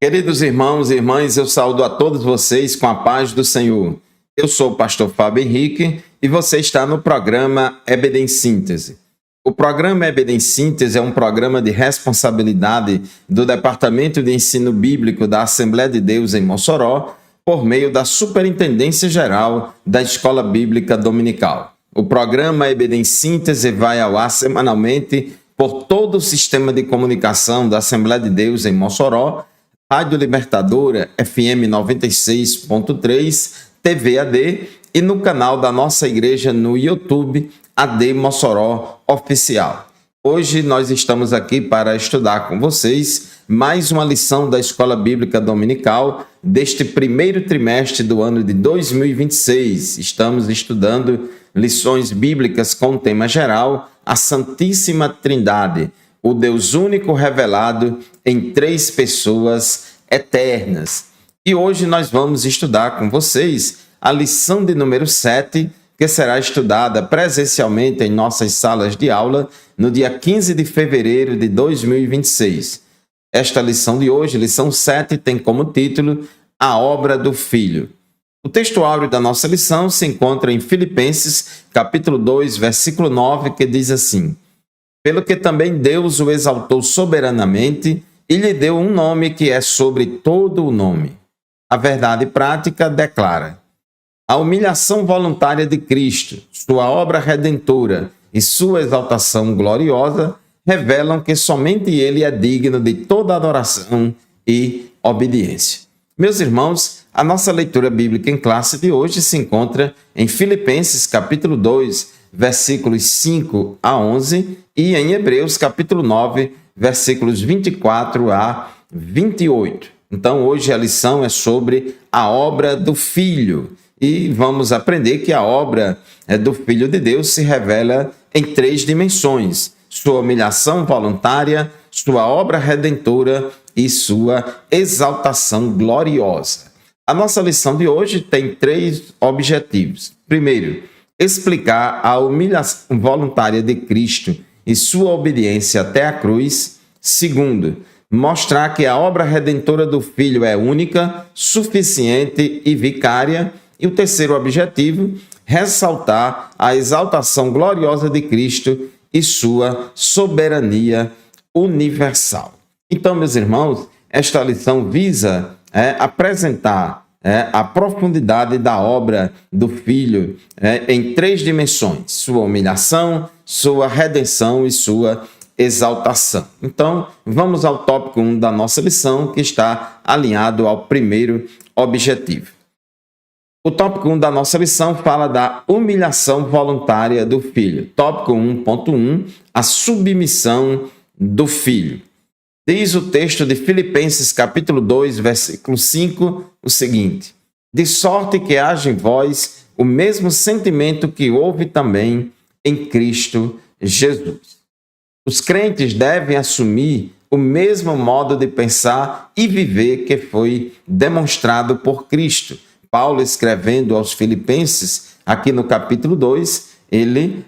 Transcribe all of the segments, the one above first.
Queridos irmãos e irmãs, eu saúdo a todos vocês com a paz do Senhor. Eu sou o pastor Fábio Henrique e você está no programa EBD em Síntese. O programa EBD em Síntese é um programa de responsabilidade do Departamento de Ensino Bíblico da Assembleia de Deus em Mossoró, por meio da Superintendência Geral da Escola Bíblica Dominical. O programa EBD em Síntese vai ao ar semanalmente por todo o sistema de comunicação da Assembleia de Deus em Mossoró, Rádio Libertadora, FM 96.3, TV AD e no canal da nossa igreja no YouTube, AD Mossoró Oficial. Hoje nós estamos aqui para estudar com vocês mais uma lição da Escola Bíblica Dominical deste primeiro trimestre do ano de 2026. Estamos estudando lições bíblicas com o tema geral, a Santíssima Trindade, o Deus único revelado em três pessoas eternas. E hoje nós vamos estudar com vocês a lição de número 7, que será estudada presencialmente em nossas salas de aula no dia 15 de fevereiro de 2026. Esta lição de hoje, lição 7, tem como título A Obra do Filho. O texto áureo da nossa lição se encontra em Filipenses, capítulo 2, versículo 9, que diz assim: Pelo que também Deus o exaltou soberanamente e lhe deu um nome que é sobre todo o nome. A verdade prática declara: a humilhação voluntária de Cristo, sua obra redentora e sua exaltação gloriosa revelam que somente Ele é digno de toda adoração e obediência. Meus irmãos, a nossa leitura bíblica em classe de hoje se encontra em Filipenses, capítulo 2, versículos 5 a 11 e em Hebreus, capítulo 9, versículos 24 a 28. Então, hoje a lição é sobre a obra do Filho. E vamos aprender que a obra do Filho de Deus se revela em três dimensões: sua humilhação voluntária, sua obra redentora e sua exaltação gloriosa. A nossa lição de hoje tem três objetivos. Primeiro, explicar a humilhação voluntária de Cristo e sua obediência até a cruz. Segundo, mostrar que a obra redentora do Filho é única, suficiente e vicária. E o terceiro objetivo, ressaltar a exaltação gloriosa de Cristo e sua soberania universal. Então, meus irmãos, esta lição visa apresentar a profundidade da obra do Filho em três dimensões: sua humilhação, sua redenção e sua exaltação. Então, vamos ao tópico 1 da nossa lição, que está alinhado ao primeiro objetivo. O tópico 1 da nossa lição fala da humilhação voluntária do Filho. Tópico 1.1, a submissão do Filho. Diz o texto de Filipenses, capítulo 2, versículo 5, o seguinte: De sorte que haja em vós o mesmo sentimento que houve também em Cristo Jesus. Os crentes devem assumir o mesmo modo de pensar e viver que foi demonstrado por Cristo. Paulo, escrevendo aos Filipenses, aqui no capítulo 2, ele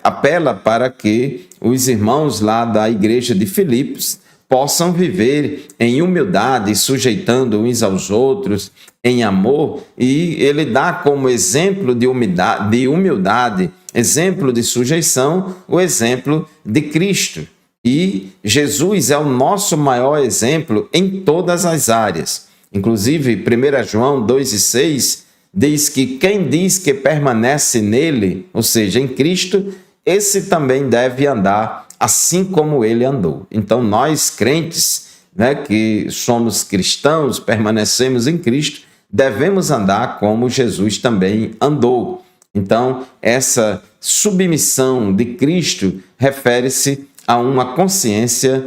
apela para que os irmãos lá da igreja de Filipos possam viver em humildade, sujeitando uns aos outros, em amor, e ele dá como exemplo de humildade, exemplo de sujeição, o exemplo de Cristo. E Jesus é o nosso maior exemplo em todas as áreas. Inclusive, 1 João 2,6 diz que quem diz que permanece nele, ou seja, em Cristo, esse também deve andar assim como ele andou. Então, nós crentes, que somos cristãos, permanecemos em Cristo, devemos andar como Jesus também andou. Então, essa submissão de Cristo refere-se a uma consciência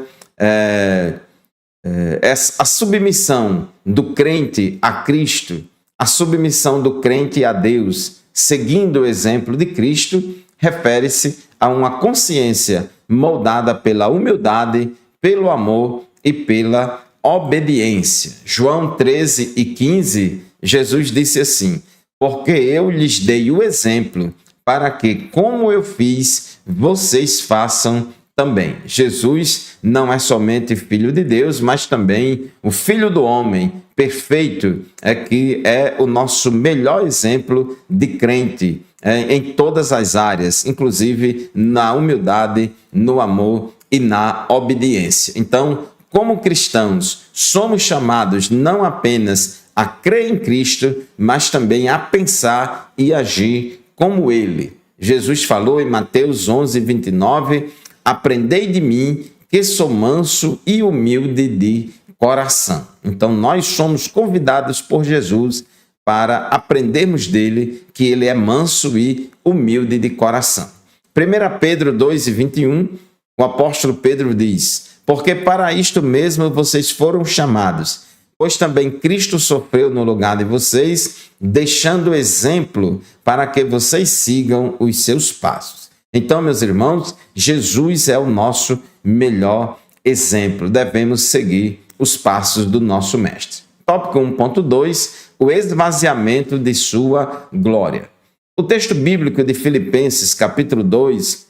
a submissão do crente a Cristo, a submissão do crente a Deus, seguindo o exemplo de Cristo, refere-se a uma consciência moldada pela humildade, pelo amor e pela obediência. João 13:15, Jesus disse assim: Porque eu lhes dei o exemplo, para que, como eu fiz, vocês façam também. Jesus não é somente Filho de Deus, mas também o Filho do homem perfeito, que é o nosso melhor exemplo de crente em todas as áreas, inclusive na humildade, no amor e na obediência. Então, como cristãos, somos chamados não apenas a crer em Cristo, mas também a pensar e agir como Ele. Jesus falou em Mateus 11:29, aprendei de mim, que sou manso e humilde de coração. Então, nós somos convidados por Jesus para aprendermos dele, que ele é manso e humilde de coração. 1 Pedro 2:21, o apóstolo Pedro diz, porque para isto mesmo vocês foram chamados, pois também Cristo sofreu no lugar de vocês, deixando exemplo para que vocês sigam os seus passos. Então, meus irmãos, Jesus é o nosso melhor exemplo. Devemos seguir os passos do nosso mestre. Tópico 1.2, o esvaziamento de sua glória. O texto bíblico de Filipenses, capítulo 2,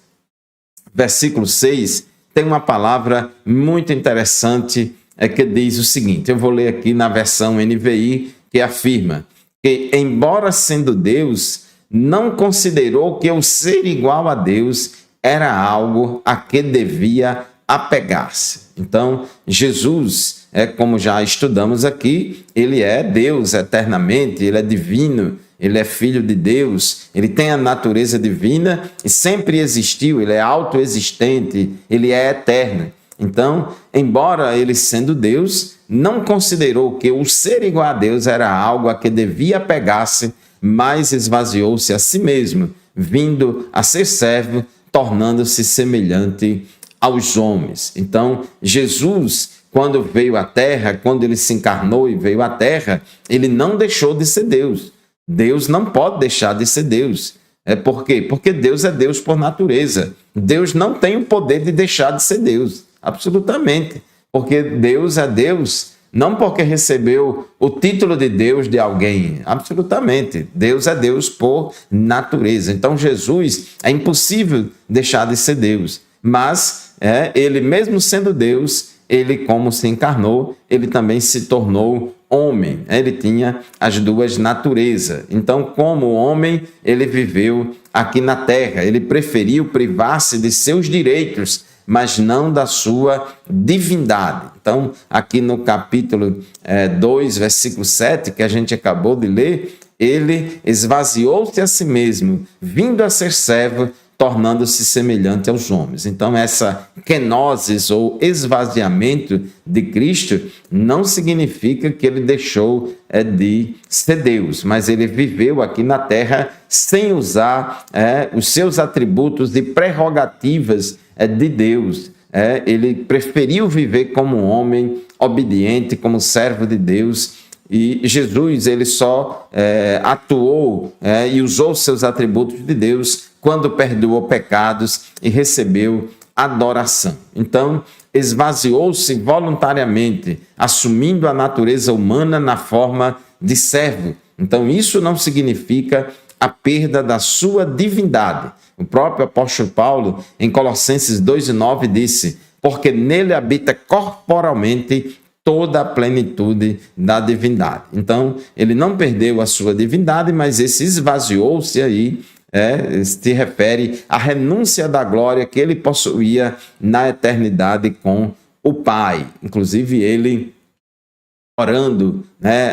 versículo 6, tem uma palavra muito interessante que diz o seguinte, eu vou ler aqui na versão NVI, que afirma que, embora sendo Deus, não considerou que o ser igual a Deus era algo a que devia apegar-se. Então, Jesus, como já estudamos aqui, ele é Deus eternamente, ele é divino, ele é filho de Deus, ele tem a natureza divina e sempre existiu, ele é autoexistente, ele é eterno. Então, embora ele sendo Deus, não considerou que o ser igual a Deus era algo a que devia apegar-se, mas esvaziou-se a si mesmo, vindo a ser servo, tornando-se semelhante aos homens. Então, Jesus, quando veio à Terra, quando ele se encarnou e veio à Terra, ele não deixou de ser Deus. Deus não pode deixar de ser Deus. Por quê? Porque Deus é Deus por natureza. Deus não tem o poder de deixar de ser Deus. Absolutamente. Porque Deus é Deus, não porque recebeu o título de Deus de alguém. Absolutamente. Deus é Deus por natureza. Então, Jesus, é impossível deixar de ser Deus. Mas, ele mesmo sendo Deus, ele como se encarnou, ele também se tornou homem. Ele tinha as duas naturezas. Então, como homem, ele viveu aqui na terra. Ele preferiu privar-se de seus direitos, mas não da sua divindade. Então, aqui no capítulo 2, versículo 7, que a gente acabou de ler, ele esvaziou-se a si mesmo, vindo a ser servo, tornando-se semelhante aos homens. Então, essa kenosis ou esvaziamento de Cristo não significa que ele deixou de ser Deus, mas ele viveu aqui na terra sem usar os seus atributos e prerrogativas de Deus. Ele preferiu viver como um homem obediente, como servo de Deus. E Jesus, ele só atuou e usou seus atributos de Deus quando perdoou pecados e recebeu adoração. Então, esvaziou-se voluntariamente, assumindo a natureza humana na forma de servo. Então, isso não significa a perda da sua divindade. O próprio apóstolo Paulo, em Colossenses 2:9, disse, porque nele habita corporalmente toda a plenitude da divindade. Então, ele não perdeu a sua divindade, mas esse esvaziou-se aí, se refere à renúncia da glória que ele possuía na eternidade com o Pai. Inclusive, ele orando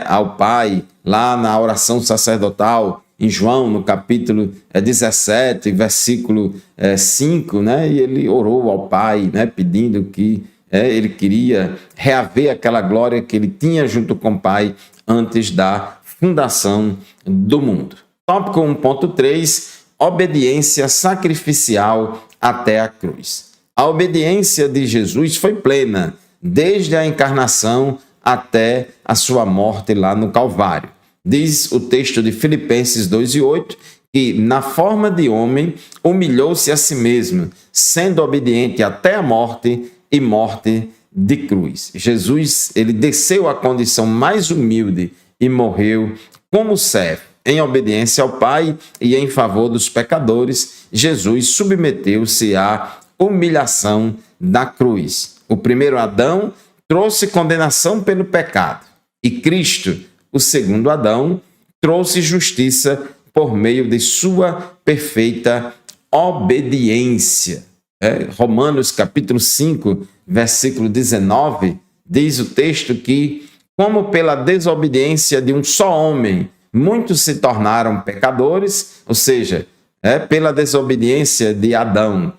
ao Pai, lá na oração sacerdotal, em João, no capítulo 17, versículo 5, e ele orou ao Pai, pedindo que ele queria reaver aquela glória que ele tinha junto com o Pai antes da fundação do mundo. Tópico 1.3, obediência sacrificial até a cruz. A obediência de Jesus foi plena, desde a encarnação até a sua morte lá no Calvário. Diz o texto de Filipenses 2:8, que na forma de homem humilhou-se a si mesmo, sendo obediente até a morte e morte de cruz. Jesus, ele desceu à condição mais humilde e morreu como servo. Em obediência ao Pai e em favor dos pecadores, Jesus submeteu-se à humilhação da cruz. O primeiro Adão trouxe condenação pelo pecado e Cristo, o segundo Adão, trouxe justiça por meio de sua perfeita obediência. Romanos capítulo 5, versículo 19, diz o texto que, como pela desobediência de um só homem, muitos se tornaram pecadores, ou seja, pela desobediência de Adão,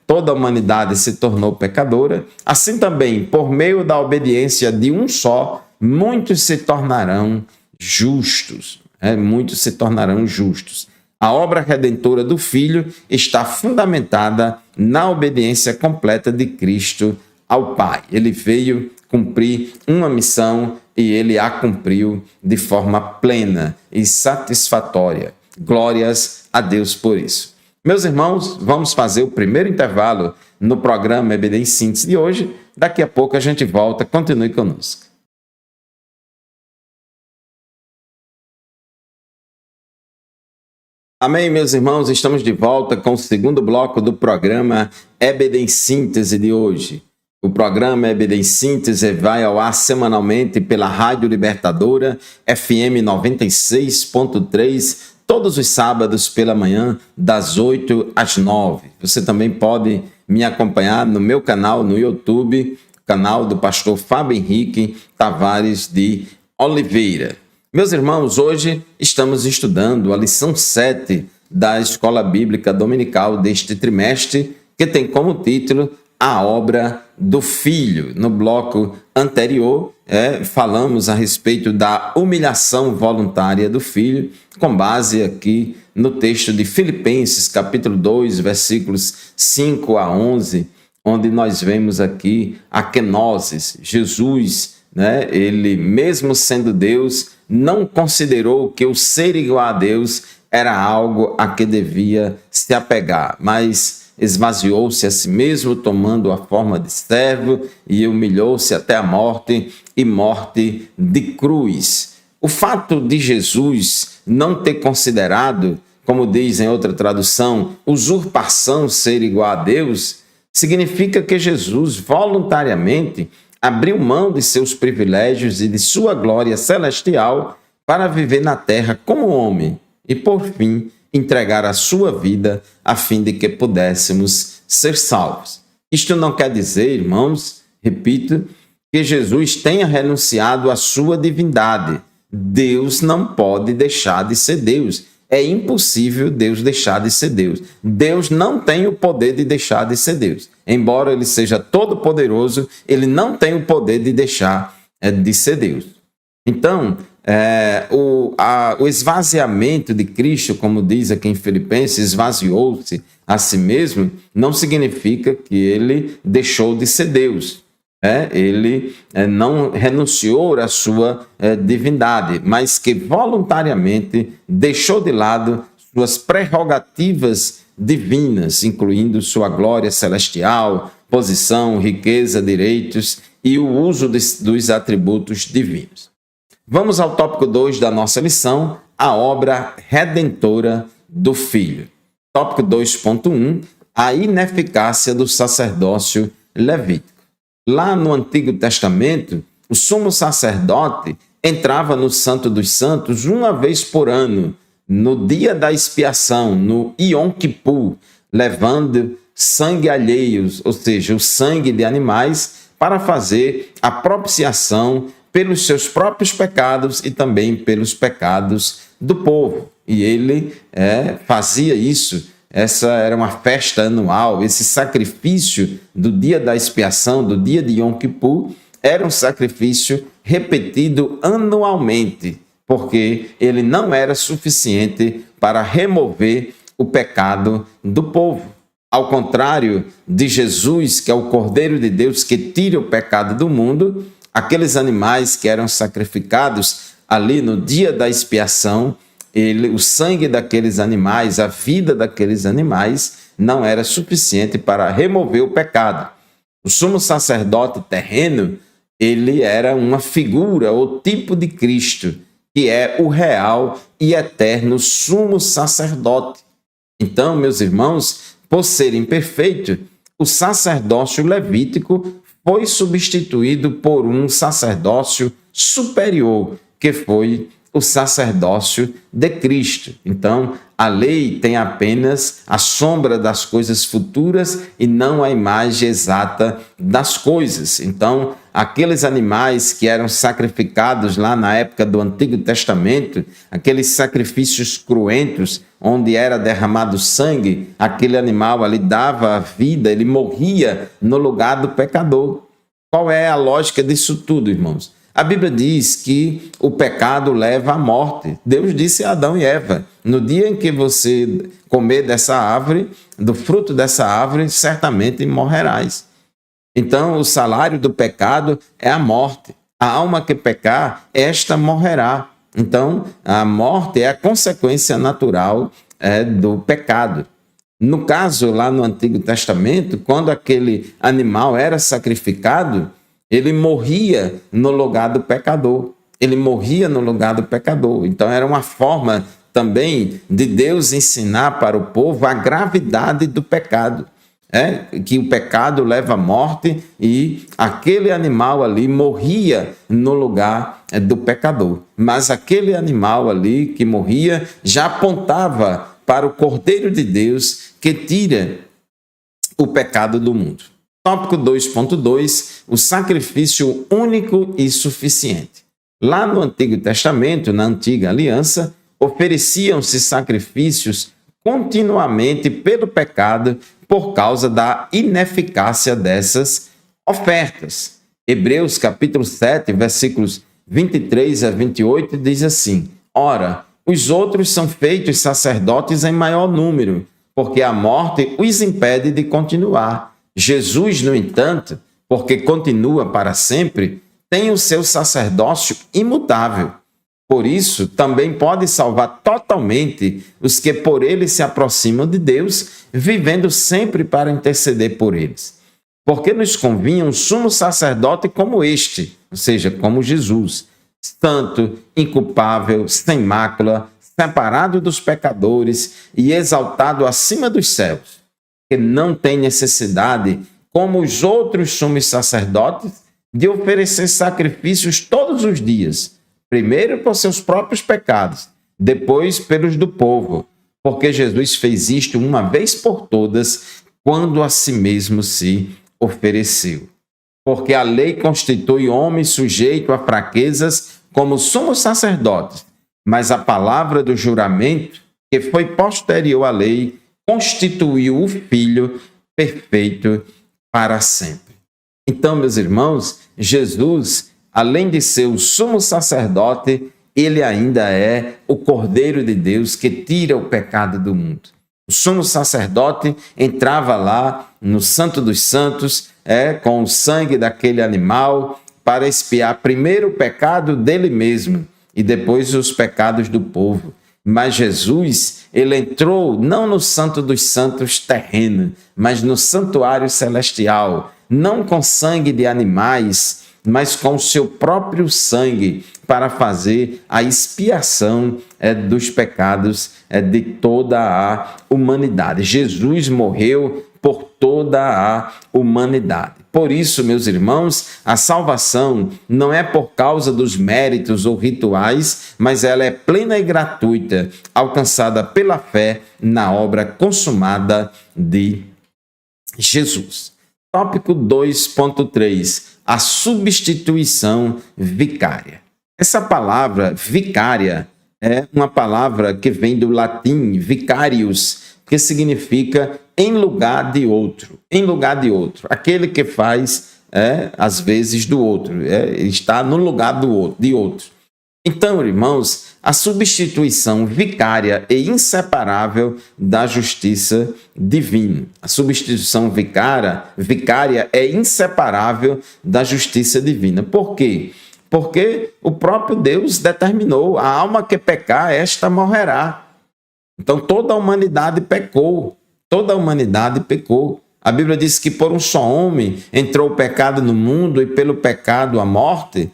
toda a humanidade se tornou pecadora, assim também, por meio da obediência de um só, muitos se tornarão justos. Muitos se tornarão justos. A obra redentora do Filho está fundamentada na obediência completa de Cristo ao Pai. Ele veio cumprir uma missão e ele a cumpriu de forma plena e satisfatória. Glórias a Deus por isso. Meus irmãos, vamos fazer o primeiro intervalo no programa EBD em Síntese de hoje. Daqui a pouco a gente volta. Continue conosco. Amém, meus irmãos, estamos de volta com o segundo bloco do programa EBD em Síntese de hoje. O programa EBD em Síntese vai ao ar semanalmente pela Rádio Libertadora, FM 96.3, todos os sábados pela manhã, das 8 às 9. Você também pode me acompanhar no meu canal no YouTube, canal do pastor Fábio Henrique Tavares de Oliveira. Meus irmãos, hoje estamos estudando a lição 7 da Escola Bíblica Dominical deste trimestre, que tem como título A Obra do Filho. No bloco anterior, falamos a respeito da humilhação voluntária do Filho, com base aqui no texto de Filipenses, capítulo 2, versículos 5 a 11, onde nós vemos aqui a kenosis. Jesus, ele mesmo sendo Deus, não considerou que o ser igual a Deus era algo a que devia se apegar, mas esvaziou-se a si mesmo, tomando a forma de servo, e humilhou-se até a morte, e morte de cruz. O fato de Jesus não ter considerado, como diz em outra tradução, usurpação ser igual a Deus, significa que Jesus voluntariamente abriu mão de seus privilégios e de sua glória celestial para viver na terra como homem e, por fim, entregar a sua vida a fim de que pudéssemos ser salvos. Isto não quer dizer, irmãos, repito, que Jesus tenha renunciado à sua divindade. Deus não pode deixar de ser Deus. É impossível Deus deixar de ser Deus. Deus não tem o poder de deixar de ser Deus. Embora ele seja todo-poderoso, ele não tem o poder de deixar de ser Deus. Então, o esvaziamento de Cristo, como diz aqui em Filipenses, esvaziou-se a si mesmo, não significa que ele deixou de ser Deus. Ele não renunciou à sua divindade, mas que voluntariamente deixou de lado suas prerrogativas divinas, incluindo sua glória celestial, posição, riqueza, direitos e o uso dos atributos divinos. Vamos ao tópico 2 da nossa lição, a obra redentora do Filho. Tópico 2.1, a ineficácia do sacerdócio levítico. Lá no Antigo Testamento, o sumo sacerdote entrava no Santo dos Santos uma vez por ano, no dia da expiação, no Yom Kippur, levando sangue alheios, ou seja, o sangue de animais, para fazer a propiciação pelos seus próprios pecados e também pelos pecados do povo. E ele fazia isso. Essa era uma festa anual, esse sacrifício do dia da expiação, do dia de Yom Kippur, era um sacrifício repetido anualmente, porque ele não era suficiente para remover o pecado do povo. Ao contrário de Jesus, que é o Cordeiro de Deus que tira o pecado do mundo, aqueles animais que eram sacrificados ali no dia da expiação, o sangue daqueles animais, a vida daqueles animais, não era suficiente para remover o pecado. O sumo sacerdote terreno, ele era uma figura ou tipo de Cristo, que é o real e eterno sumo sacerdote. Então, meus irmãos, por ser imperfeito, o sacerdócio levítico foi substituído por um sacerdócio superior, que foi o sacerdócio de Cristo. Então, a lei tem apenas a sombra das coisas futuras e não a imagem exata das coisas. Então, aqueles animais que eram sacrificados lá na época do Antigo Testamento, aqueles sacrifícios cruentos, onde era derramado sangue, aquele animal ali dava a vida, ele morria no lugar do pecador. Qual é a lógica disso tudo, irmãos? A Bíblia diz que o pecado leva à morte. Deus disse a Adão e Eva: no dia em que você comer dessa árvore, do fruto dessa árvore, certamente morrerás. Então, o salário do pecado é a morte. A alma que pecar, esta morrerá. Então, a morte é a consequência natural do pecado. No caso, lá no Antigo Testamento, quando aquele animal era sacrificado, ele morria no lugar do pecador. Ele morria no lugar do pecador. Então, era uma forma também de Deus ensinar para o povo a gravidade do pecado. Que o pecado leva à morte e aquele animal ali morria no lugar do pecador. Mas aquele animal ali que morria já apontava para o Cordeiro de Deus que tira o pecado do mundo. Tópico 2.2, o sacrifício único e suficiente. Lá no Antigo Testamento, na Antiga Aliança, ofereciam-se sacrifícios continuamente pelo pecado por causa da ineficácia dessas ofertas. Hebreus capítulo 7, versículos 23 a 28 diz assim: Ora, os outros são feitos sacerdotes em maior número, porque a morte os impede de continuar. Jesus, no entanto, porque continua para sempre, tem o seu sacerdócio imutável. Por isso, também pode salvar totalmente os que por ele se aproximam de Deus, vivendo sempre para interceder por eles. Porque nos convinha um sumo sacerdote como este, ou seja, como Jesus, santo, inculpável, sem mácula, separado dos pecadores e exaltado acima dos céus, que não tem necessidade, como os outros sumos sacerdotes, de oferecer sacrifícios todos os dias, primeiro por seus próprios pecados, depois pelos do povo, porque Jesus fez isto uma vez por todas, quando a si mesmo se ofereceu. Porque a lei constitui homem sujeito a fraquezas como sumos sacerdotes, mas a palavra do juramento, que foi posterior à lei, constituiu o Filho perfeito para sempre. Então, meus irmãos, Jesus, além de ser o sumo sacerdote, ele ainda é o Cordeiro de Deus que tira o pecado do mundo. O sumo sacerdote entrava lá no Santo dos Santos, com o sangue daquele animal, para expiar primeiro o pecado dele mesmo e depois os pecados do povo. Mas Jesus, ele entrou não no Santo dos Santos terreno, mas no santuário celestial, não com sangue de animais, mas com o seu próprio sangue, para fazer a expiação dos pecados de toda a humanidade. Jesus morreu por toda a humanidade. Por isso, meus irmãos, a salvação não é por causa dos méritos ou rituais, mas ela é plena e gratuita, alcançada pela fé na obra consumada de Jesus. Tópico 2.3, a substituição vicária. Essa palavra vicária é uma palavra que vem do latim vicarius, que significa em lugar de outro. Em lugar de outro. Aquele que faz, às vezes, do outro. Está no lugar de outro. Então, irmãos, a substituição vicária é inseparável da justiça divina. A substituição vicária é inseparável da justiça divina. Por quê? Porque o próprio Deus determinou: a alma que pecar, esta morrerá. Então, toda a humanidade pecou. Toda a humanidade pecou. A Bíblia diz que por um só homem entrou o pecado no mundo e pelo pecado a morte.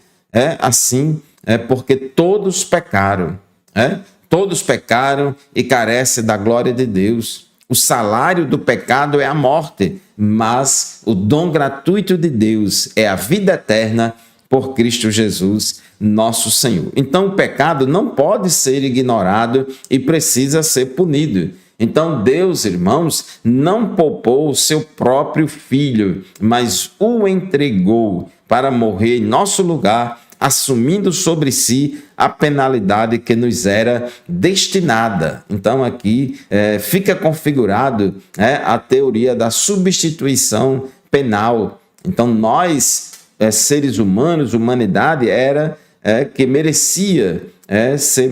Porque todos pecaram. Todos pecaram e carecem da glória de Deus. O salário do pecado é a morte. mas o dom gratuito de Deus é a vida eterna por Cristo Jesus, nosso Senhor. Então, o pecado não pode ser ignorado e precisa ser punido. Então, Deus, irmãos, não poupou o seu próprio Filho, mas o entregou para morrer em nosso lugar, assumindo sobre si a penalidade que nos era destinada. Então, aqui fica configurado a teoria da substituição penal. Então, nós, seres humanos, humanidade, era que merecia ser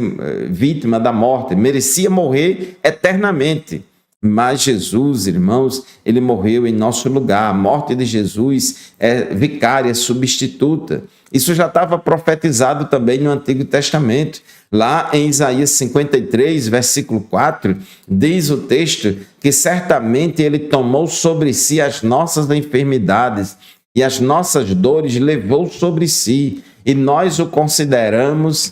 vítima da morte, merecia morrer eternamente. Mas Jesus, irmãos, ele morreu em nosso lugar. A morte de Jesus é vicária, substituta. Isso já estava profetizado também no Antigo Testamento. Lá em Isaías 53, versículo 4, diz o texto que certamente ele tomou sobre si as nossas enfermidades e as nossas dores levou sobre si, e nós o considerávamos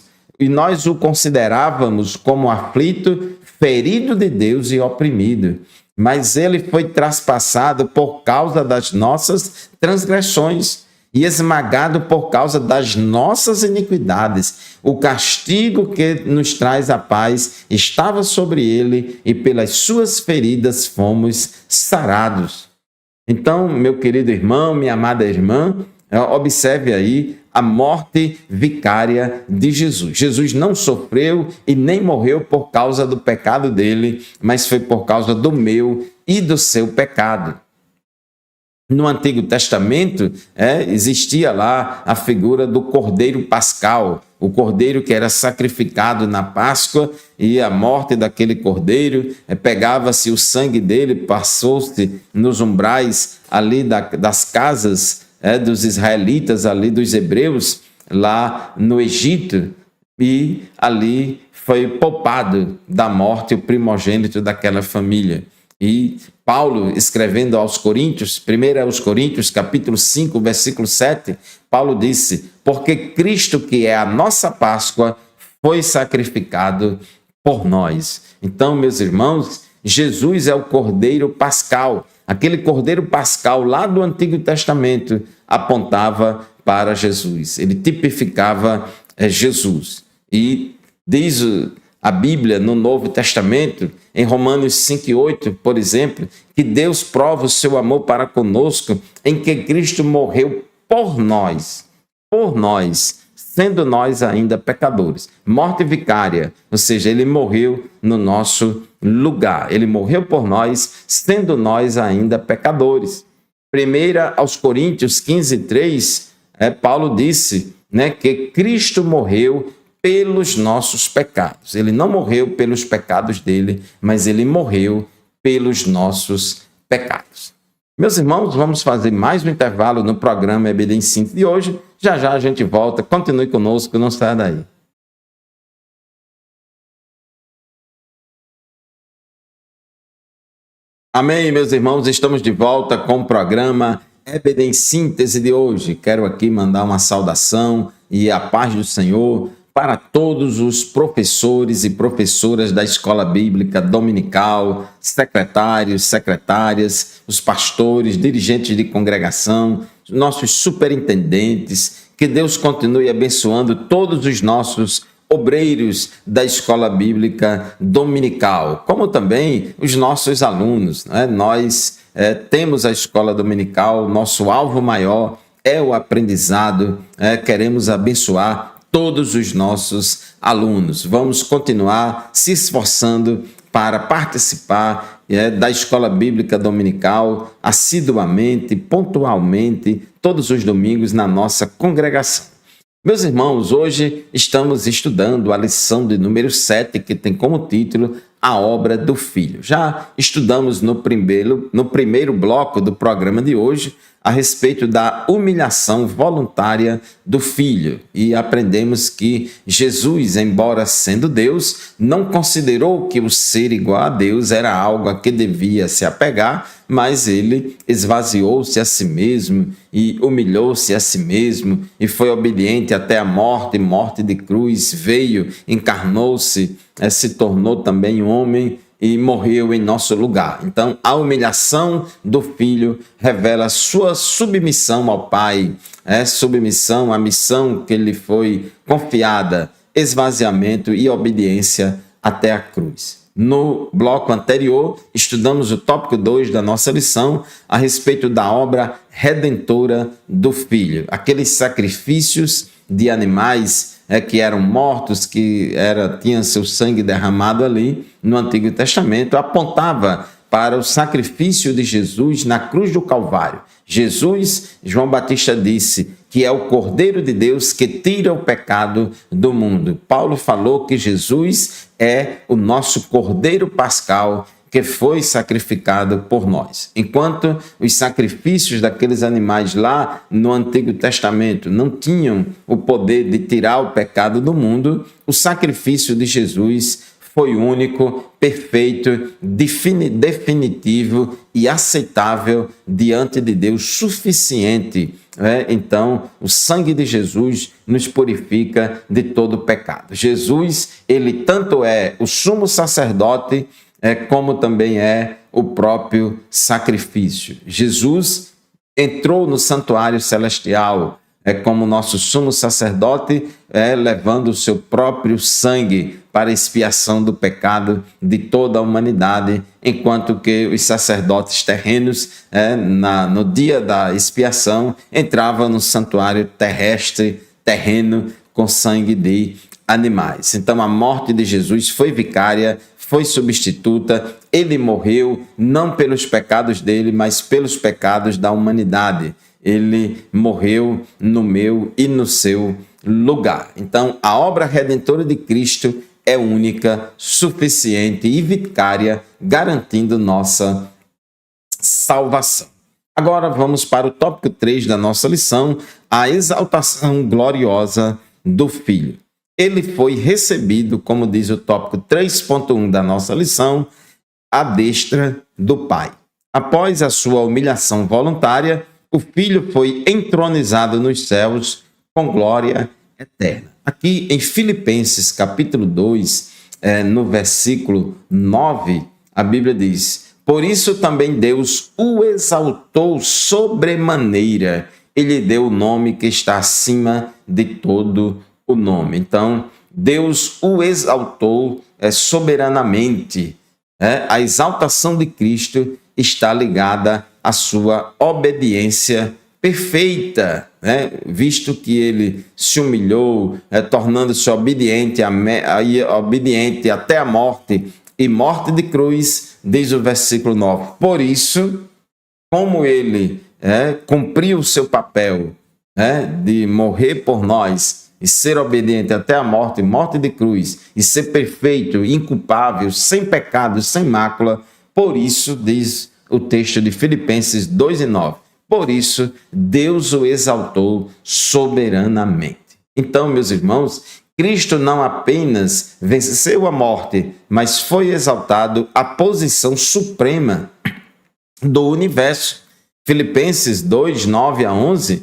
como aflito, ferido de Deus e oprimido. Mas ele foi traspassado por causa das nossas transgressões e esmagado por causa das nossas iniquidades. O castigo que nos traz a paz estava sobre ele, e pelas suas feridas fomos sarados. Então, meu querido irmão, minha amada irmã, observe aí a morte vicária de Jesus. Jesus não sofreu e nem morreu por causa do pecado dele, mas foi por causa do meu e do seu pecado. No Antigo Testamento, existia lá a figura do Cordeiro Pascal, o cordeiro que era sacrificado na Páscoa, e a morte daquele cordeiro, pegava-se o sangue dele, passou-se nos umbrais ali das casas dos israelitas, ali dos hebreus, lá no Egito, e ali foi poupado da morte o primogênito daquela família. E Paulo, escrevendo aos Coríntios, 1 aos Coríntios, capítulo 5, versículo 7, Paulo disse: porque Cristo, que é a nossa Páscoa, foi sacrificado por nós. Então, meus irmãos, Jesus é o Cordeiro Pascal. Aquele Cordeiro Pascal lá do Antigo Testamento apontava para Jesus. Ele tipificava Jesus. E diz a Bíblia no Novo Testamento, em Romanos 5:8, por exemplo, que Deus prova o seu amor para conosco em que Cristo morreu por nós, sendo nós ainda pecadores. Morte vicária, ou seja, ele morreu no nosso lugar. Ele morreu por nós, sendo nós ainda pecadores. 1 aos Coríntios 15:3, Paulo disse que Cristo morreu pelos nossos pecados. Ele não morreu pelos pecados dele, mas ele morreu pelos nossos pecados. Meus irmãos, vamos fazer mais um intervalo no programa EBD em Síntese de hoje. Já já a gente volta. Continue conosco, não saia daí. Amém, meus irmãos, estamos de volta com o programa EBD em Síntese de hoje. Quero aqui mandar uma saudação e a paz do Senhor para todos os professores e professoras da Escola Bíblica Dominical, secretários, secretárias, os pastores, dirigentes de congregação, nossos superintendentes. Que Deus continue abençoando todos os nossos obreiros da Escola Bíblica Dominical, como também os nossos alunos. Nós temos a Escola Dominical, nosso alvo maior é o aprendizado, queremos abençoar todos os nossos alunos. Vamos continuar se esforçando para participar da Escola Bíblica Dominical assiduamente, pontualmente, todos os domingos na nossa congregação. Meus irmãos, hoje estamos estudando a lição de número 7, que tem como título A Obra do Filho. Já estudamos no primeiro bloco do programa de hoje a respeito da humilhação voluntária do Filho, e aprendemos que Jesus, embora sendo Deus, não considerou que o ser igual a Deus era algo a que devia se apegar, mas ele esvaziou-se a si mesmo e humilhou-se a si mesmo e foi obediente até a morte de cruz, veio, encarnou-se, se tornou também homem e morreu em nosso lugar. Então, a humilhação do Filho revela sua submissão ao Pai, submissão à missão que lhe foi confiada, esvaziamento e obediência até a cruz. No bloco anterior, estudamos o tópico 2 da nossa lição a respeito da obra redentora do Filho. Aqueles sacrifícios de animais que eram mortos, que tinham seu sangue derramado ali no Antigo Testamento, apontava para o sacrifício de Jesus na cruz do Calvário. Jesus, João Batista disse, que é o Cordeiro de Deus que tira o pecado do mundo. Paulo falou que Jesus é o nosso Cordeiro Pascal que foi sacrificado por nós. Enquanto os sacrifícios daqueles animais lá no Antigo Testamento não tinham o poder de tirar o pecado do mundo, o sacrifício de Jesus foi único, perfeito, definitivo e aceitável diante de Deus, suficiente. Então, o sangue de Jesus nos purifica de todo pecado. Jesus, ele tanto é o sumo sacerdote, como também é o próprio sacrifício. Jesus entrou no santuário celestial, como nosso sumo sacerdote, levando o seu próprio sangue para a expiação do pecado de toda a humanidade, enquanto que os sacerdotes terrenos, no dia da expiação, entravam no santuário terreno, com sangue de animais. Então, a morte de Jesus foi vicária, foi substituta, ele morreu não pelos pecados dele, mas pelos pecados da humanidade. Ele morreu no meu e no seu lugar. Então, a obra redentora de Cristo é única, suficiente e vicária, garantindo nossa salvação. Agora vamos para o tópico 3 da nossa lição, a exaltação gloriosa do Filho. Ele foi recebido, como diz o tópico 3.1 da nossa lição, à destra do Pai. Após a sua humilhação voluntária, o Filho foi entronizado nos céus com glória eterna. Aqui em Filipenses, capítulo 2, no versículo 9, a Bíblia diz: por isso também Deus o exaltou sobremaneira, e lhe deu o nome que está acima de todo o nome. Então, Deus o exaltou soberanamente. A exaltação de Cristo está ligada à sua obediência perfeita, visto que ele se humilhou, tornando-se obediente até a morte, e morte de cruz, diz o versículo 9. Por isso, como ele cumpriu o seu papel de morrer por nós e ser obediente até a morte, morte de cruz, e ser perfeito, inculpável, sem pecado, sem mácula, por isso, diz o texto de Filipenses 2:9, por isso Deus o exaltou soberanamente. Então, meus irmãos, Cristo não apenas venceu a morte, mas foi exaltado à posição suprema do universo. Filipenses 2:9-11,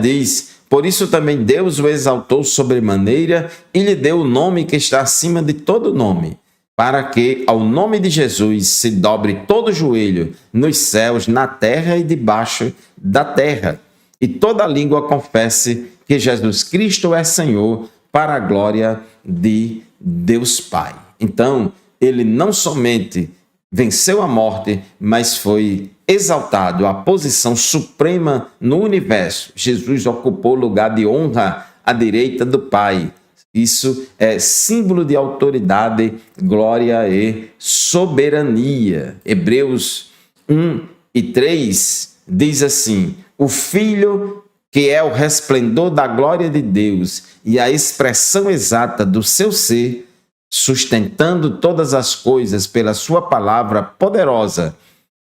diz: por isso também Deus o exaltou sobremaneira e lhe deu o nome que está acima de todo nome, para que ao nome de Jesus se dobre todo joelho nos céus, na terra e debaixo da terra, e toda língua confesse que Jesus Cristo é Senhor, para a glória de Deus Pai. Então, ele não somente venceu a morte, mas foi exaltado à posição suprema no universo. Jesus ocupou lugar de honra à direita do Pai. Isso é símbolo de autoridade, glória e soberania. Hebreus 1:3 diz assim: o Filho, que é o resplendor da glória de Deus e a expressão exata do seu ser, sustentando todas as coisas pela sua palavra poderosa,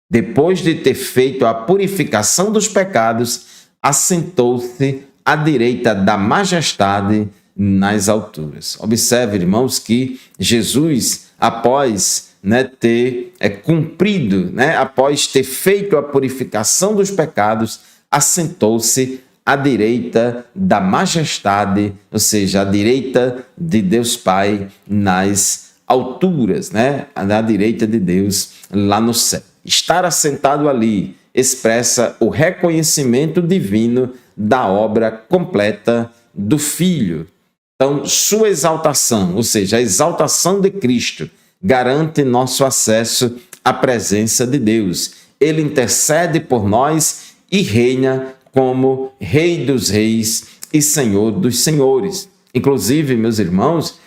depois de ter feito a purificação dos pecados, assentou-se à direita da majestade nas alturas. Observe, irmãos, que Jesus, após ter cumprido, após ter feito a purificação dos pecados, assentou-se à direita da majestade, ou seja, à direita de Deus Pai nas alturas, né, à direita de Deus lá no céu. Estar assentado ali expressa o reconhecimento divino da obra completa do Filho. Então, sua exaltação, ou seja, a exaltação de Cristo, garante nosso acesso à presença de Deus. Ele intercede por nós e reina como Rei dos Reis e Senhor dos Senhores. Inclusive, meus irmãos,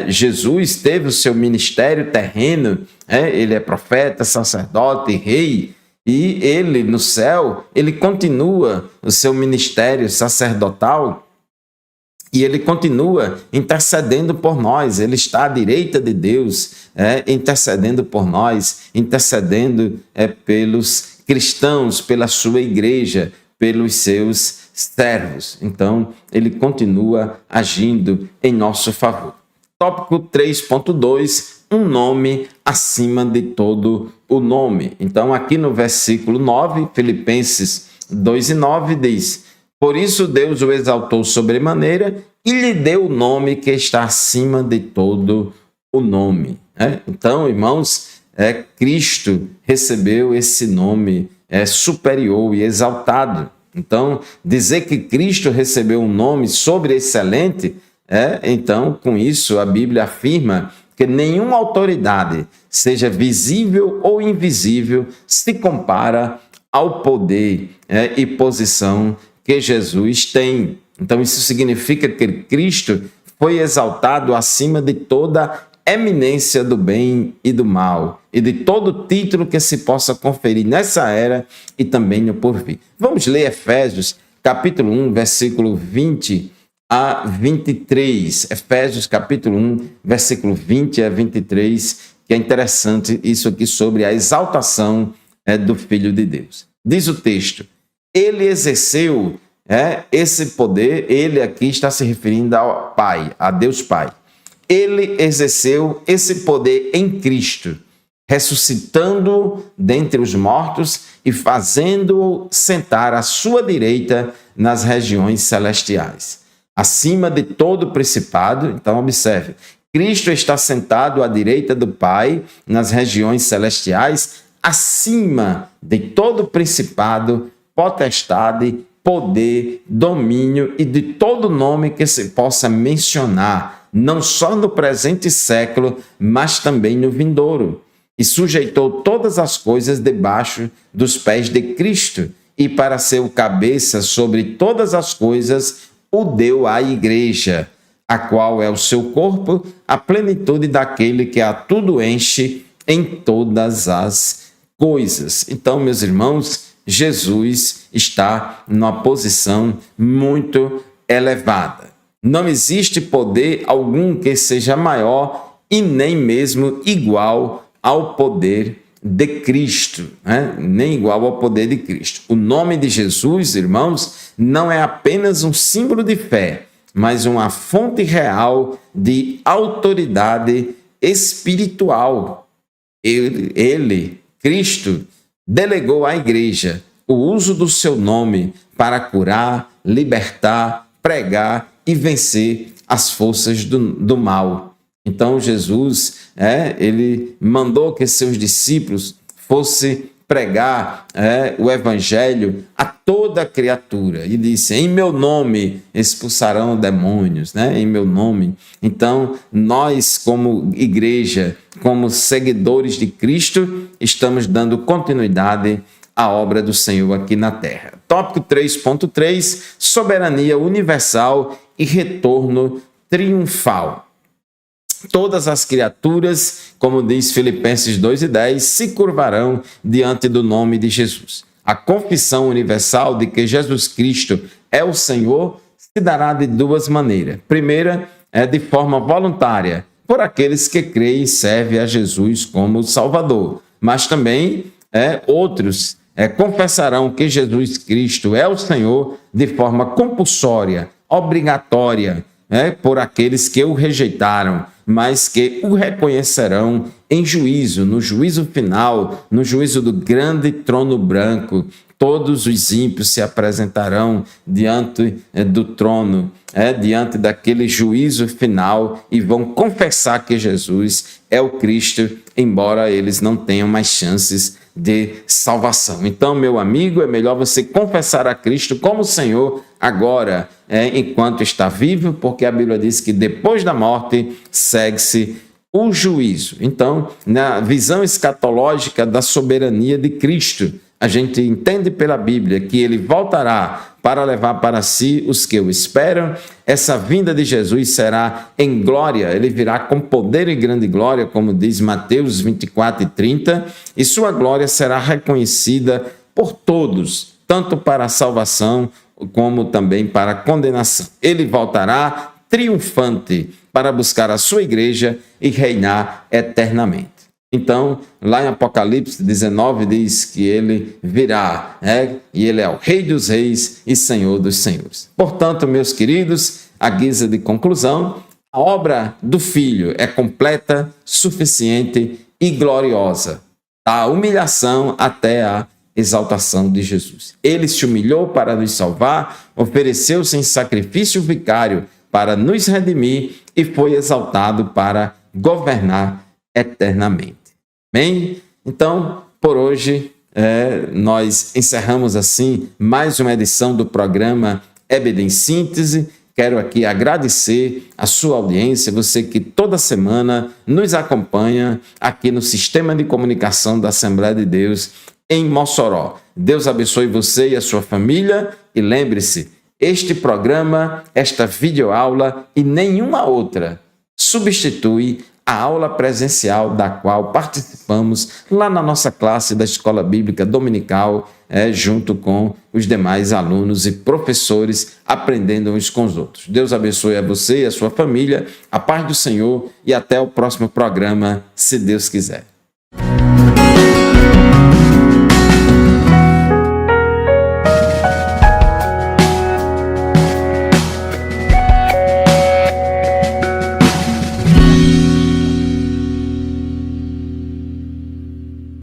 Jesus teve o seu ministério terreno, ele é profeta, sacerdote, rei, e ele no céu, ele continua o seu ministério sacerdotal e ele continua intercedendo por nós. Ele está à direita de Deus, intercedendo por nós, intercedendo pelos cristãos, pela sua igreja, pelos seus servos. Então, ele continua agindo em nosso favor. Tópico 3.2, um nome acima de todo o nome. Então, aqui no versículo 9, Filipenses 2:9 diz: por isso Deus o exaltou sobremaneira e lhe deu o nome que está acima de todo o nome. Então, irmãos, Cristo recebeu esse nome superior e exaltado. Então, dizer que Cristo recebeu um nome sobreexcelente, então, com isso, a Bíblia afirma que nenhuma autoridade, seja visível ou invisível, se compara ao poder e posição que Jesus tem. Então, isso significa que Cristo foi exaltado acima de toda eminência do bem e do mal, e de todo título que se possa conferir nessa era e também no porvir. Vamos ler Efésios, capítulo 1, versículo 20 a 23. Efésios, capítulo 1, versículo 20 a 23, que é interessante isso aqui sobre a exaltação do Filho de Deus. Diz o texto: ele exerceu esse poder, ele aqui está se referindo ao Pai, a Deus Pai. Ele exerceu esse poder em Cristo, ressuscitando dentre os mortos e fazendo-o sentar à sua direita nas regiões celestiais, acima de todo principado. Então, observe, Cristo está sentado à direita do Pai nas regiões celestiais, acima de todo principado, potestade, poder, domínio e de todo nome que se possa mencionar, não só no presente século, mas também no vindouro. E sujeitou todas as coisas debaixo dos pés de Cristo, e para ser o cabeça sobre todas as coisas, o deu à igreja, a qual é o seu corpo, a plenitude daquele que a tudo enche em todas as coisas. Então, meus irmãos, Jesus está numa posição muito elevada. Não existe poder algum que seja maior e nem mesmo igual ao poder de Cristo, nem igual ao poder de Cristo. O nome de Jesus, irmãos, não é apenas um símbolo de fé, mas uma fonte real de autoridade espiritual. Ele, Cristo, delegou à igreja o uso do seu nome para curar, libertar, pregar e vencer as forças do mal. Então, Jesus, ele mandou que seus discípulos fossem pregar o evangelho a toda criatura. E disse: em meu nome expulsarão demônios, em meu nome. Então, nós, como igreja, como seguidores de Cristo, estamos dando continuidade à obra do Senhor aqui na terra. Tópico 3.3, soberania universal e retorno triunfal. Todas as criaturas, como diz Filipenses 2:10, se curvarão diante do nome de Jesus. A confissão universal de que Jesus Cristo é o Senhor se dará de duas maneiras. Primeira é de forma voluntária, por aqueles que creem e servem a Jesus como Salvador. Mas também outros confessarão que Jesus Cristo é o Senhor de forma compulsória, obrigatória, por aqueles que o rejeitaram, mas que o reconhecerão em juízo, no juízo final, no juízo do grande trono branco, todos os ímpios se apresentarão diante do trono, diante daquele juízo final, e vão confessar que Jesus é o Cristo, embora eles não tenham mais chances de salvação. Então, meu amigo, é melhor você confessar a Cristo como Senhor agora, enquanto está vivo, porque a Bíblia diz que depois da morte segue-se o juízo. Então, na visão escatológica da soberania de Cristo, a gente entende pela Bíblia que ele voltará para levar para si os que o esperam. Essa vinda de Jesus será em glória, ele virá com poder e grande glória, como diz Mateus 24:30, e sua glória será reconhecida por todos, tanto para a salvação como também para a condenação. Ele voltará triunfante para buscar a sua igreja e reinar eternamente. Então, lá em Apocalipse 19 diz que ele virá, e ele é o Rei dos Reis e Senhor dos Senhores. Portanto, meus queridos, à guisa de conclusão, a obra do Filho é completa, suficiente e gloriosa, da humilhação até a exaltação de Jesus. Ele se humilhou para nos salvar, ofereceu-se em sacrifício vicário para nos redimir e foi exaltado para governar eternamente. Bem, então, por hoje, nós encerramos assim mais uma edição do programa EBD em Síntese. Quero aqui agradecer a sua audiência, você que toda semana nos acompanha aqui no Sistema de Comunicação da Assembleia de Deus em Mossoró. Deus abençoe você e a sua família e lembre-se, este programa, esta videoaula e nenhuma outra substitui a aula presencial da qual participamos lá na nossa classe da Escola Bíblica Dominical, junto com os demais alunos e professores, aprendendo uns com os outros. Deus abençoe a você e a sua família, a paz do Senhor e até o próximo programa, se Deus quiser.